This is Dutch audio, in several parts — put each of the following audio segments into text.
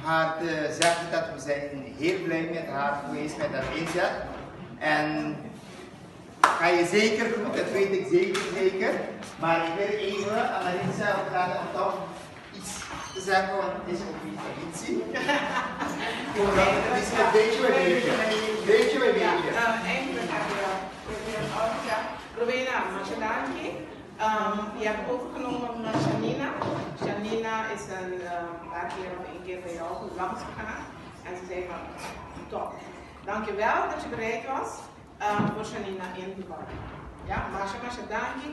haar te zeggen dat we zijn heel blij met haar geweest met haar inzet. En ga je zeker goed, dat weet ik zeker. Maar ik wil even Annalisa vragen om toch iets te zeggen, want het is ook niet traditie. Het is een beetje bij beetje. Beetje bij beetje. Eindelijk hebben we Rowena Macedanki. Je hebt overgenomen van Janina. Janina is een paar keer of één keer bij jou langs gegaan. En ze zei van, top. Dankjewel dat je bereid was voor Janina in te pakken. Ja, Masha Macedanki.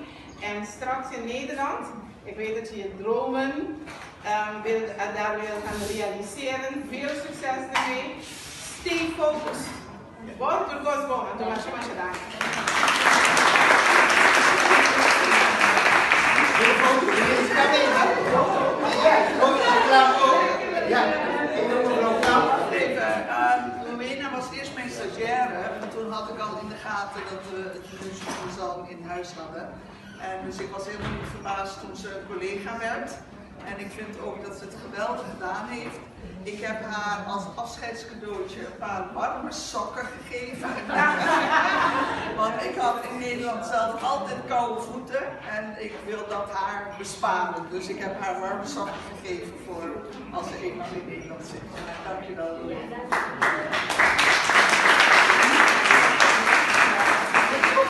En straks in Nederland, ik weet dat je je dromen daar wil gaan realiseren. Veel succes daarmee. Stay focused. Word door Gods boom. En door Masha Macedanki. Rowena was eerst mijn stagiaire en toen had ik al in de gaten dat we het musicalzang in huis hadden. En dus ik was helemaal niet verbaasd toen ze een collega werd. En ik vind ook dat ze het geweldig gedaan heeft. Ik heb haar als afscheidscadeautje een paar warme sokken gegeven. Want ik had in Nederland zelf altijd koude voeten en ik wil dat haar besparen. Dus ik heb haar warme sokken gegeven voor als ze eenmaal in Nederland zit. Dankjewel.